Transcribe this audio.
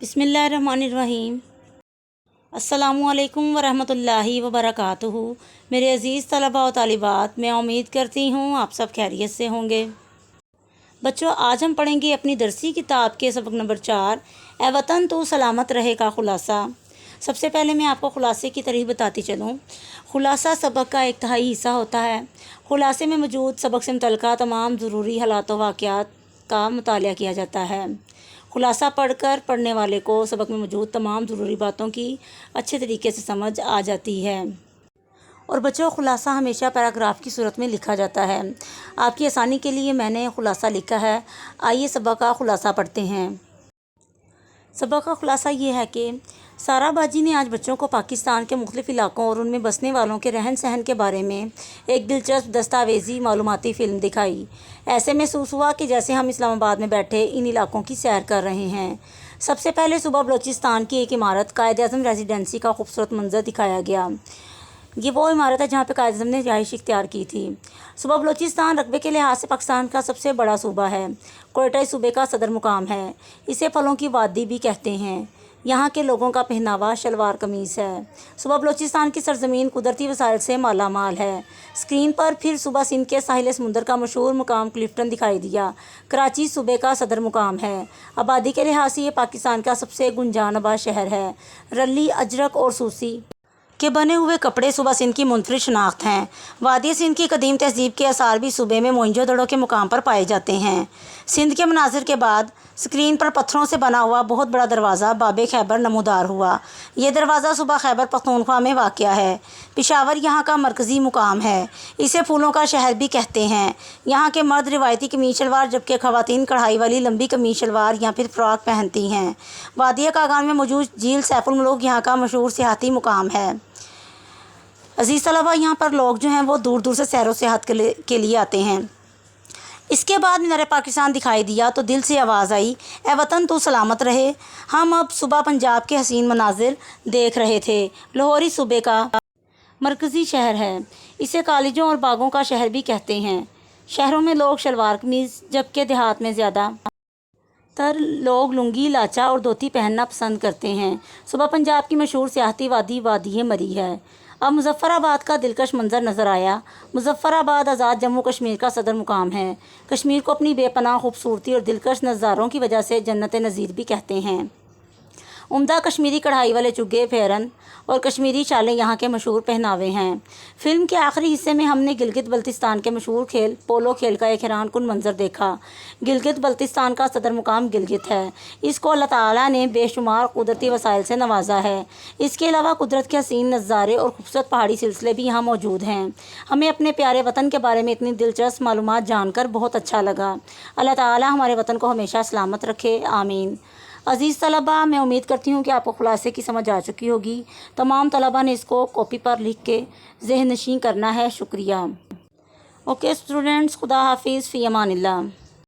بسم اللہ الرحمن الرحیم۔ السلام علیکم ورحمۃ اللہ وبرکاتہ۔ میرے عزیز طلباء و طالبات، میں امید کرتی ہوں آپ سب خیریت سے ہوں گے۔ بچوں، آج ہم پڑھیں گے اپنی درسی کتاب کے سبق نمبر 4، اے وطن تو سلامت رہے کا خلاصہ۔ سب سے پہلے میں آپ کو خلاصے کی تعریف بتاتی چلوں۔ خلاصہ سبق کا ایک تہائی حصہ ہوتا ہے۔ خلاصے میں موجود سبق سے متعلقہ تمام ضروری حالات و واقعات کا مطالعہ کیا جاتا ہے۔ خلاصہ پڑھ کر پڑھنے والے کو سبق میں موجود تمام ضروری باتوں کی اچھے طریقے سے سمجھ آ جاتی ہے۔ اور بچوں، خلاصہ ہمیشہ پیراگراف کی صورت میں لکھا جاتا ہے۔ آپ کی آسانی کے لیے میں نے خلاصہ لکھا ہے۔ آئیے سبق کا خلاصہ پڑھتے ہیں۔ سبق کا خلاصہ یہ ہے کہ سارا باجی نے آج بچوں کو پاکستان کے مختلف علاقوں اور ان میں بسنے والوں کے رہن سہن کے بارے میں ایک دلچسپ دستاویزی معلوماتی فلم دکھائی۔ ایسے محسوس ہوا کہ جیسے ہم اسلام آباد میں بیٹھے ان علاقوں کی سیر کر رہے ہیں۔ سب سے پہلے صوبہ بلوچستان کی ایک عمارت قائد اعظم ریزیڈنسی کا خوبصورت منظر دکھایا گیا۔ یہ وہ عمارت ہے جہاں پہ قائد اعظم نے رہائش اختیار کی تھی۔ صوبہ بلوچستان رقبے کے لحاظ سے پاکستان کا سب سے بڑا صوبہ ہے۔ کوئٹہ صوبے کا صدر مقام ہے۔ اسے پھلوں کی وادی بھی کہتے ہیں۔ یہاں کے لوگوں کا پہناوا شلوار قمیص ہے۔ صوبہ بلوچستان کی سرزمین قدرتی وسائل سے مالا مال ہے۔ اسکرین پر پھر صوبہ سندھ کے ساحل سمندر کا مشہور مقام کلفٹن دکھائی دیا۔ کراچی صوبے کا صدر مقام ہے۔ آبادی کے لحاظ سے یہ پاکستان کا سب سے گنجان آباد شہر ہے۔ رلی، اجرک اور سوسی کے بنے ہوئے کپڑے صوبہ سندھ کی منفرد شناخت ہیں۔ وادی سندھ کی قدیم تہذیب کے آثار بھی صوبے میں موئنجو دڑو کے مقام پر پائے جاتے ہیں۔ سندھ کے مناظر کے بعد اسکرین پر پتھروں سے بنا ہوا بہت بڑا دروازہ باب خیبر نمودار ہوا۔ یہ دروازہ صوبہ خیبر پختونخوا میں واقع ہے۔ پشاور یہاں کا مرکزی مقام ہے۔ اسے پھولوں کا شہر بھی کہتے ہیں۔ یہاں کے مرد روایتی قمیص شلوار جبکہ خواتین کڑھائی والی لمبی قمیص شلوار یا پھر فراک پہنتی ہیں۔ وادی کاغان میں موجود جھیل سیف الملوک یہاں کا مشہور سیاحتی مقام ہے۔ عزیز طلباء، یہاں پر لوگ جو ہیں وہ دور دور سے سیر و سیاحت کے لیے آتے ہیں۔ اس کے بعد مینار پاکستان دکھائی دیا تو دل سے آواز آئی، اے وطن تو سلامت رہے۔ ہم اب صوبہ پنجاب کے حسین مناظر دیکھ رہے تھے۔ لاہور صوبے کا مرکزی شہر ہے۔ اسے کالجوں اور باغوں کا شہر بھی کہتے ہیں۔ شہروں میں لوگ شلوار قمیض جبکہ دیہات میں زیادہ تر لوگ لنگی، لاچا اور دھوتی پہننا پسند کرتے ہیں۔ صوبہ پنجاب کی مشہور سیاحتی وادی وادی مری ہے۔ اب مظفر آباد کا دلکش منظر نظر آیا۔ مظفر آباد آزاد جموں کشمیر کا صدر مقام ہے۔ کشمیر کو اپنی بے پناہ خوبصورتی اور دلکش نظاروں کی وجہ سے جنت نظیر بھی کہتے ہیں۔ عمدہ کشمیری کڑھائی والے چگے، پھیرن اور کشمیری شالیں یہاں کے مشہور پہناوے ہیں۔ فلم کے آخری حصے میں ہم نے گلگت بلتستان کے مشہور کھیل پولو کھیل کا ایک حیران کن منظر دیکھا۔ گلگت بلتستان کا صدر مقام گلگت ہے۔ اس کو اللہ تعالیٰ نے بے شمار قدرتی وسائل سے نوازا ہے۔ اس کے علاوہ قدرت کے حسین نظارے اور خوبصورت پہاڑی سلسلے بھی یہاں موجود ہیں۔ ہمیں اپنے پیارے وطن کے بارے میں اتنی دلچسپ معلومات جان کر بہت اچھا لگا۔ اللہ تعالیٰ ہمارے وطن کو ہمیشہ سلامت رکھے، آمین۔ عزیز طلباء، میں امید کرتی ہوں کہ آپ کو خلاصے کی سمجھ آ چکی ہوگی۔ تمام طلباء نے اس کو کاپی پر لکھ کے ذہن نشین کرنا ہے۔ شکریہ۔ اوکے اسٹوڈنٹس، خدا حافظ، فی امان اللہ۔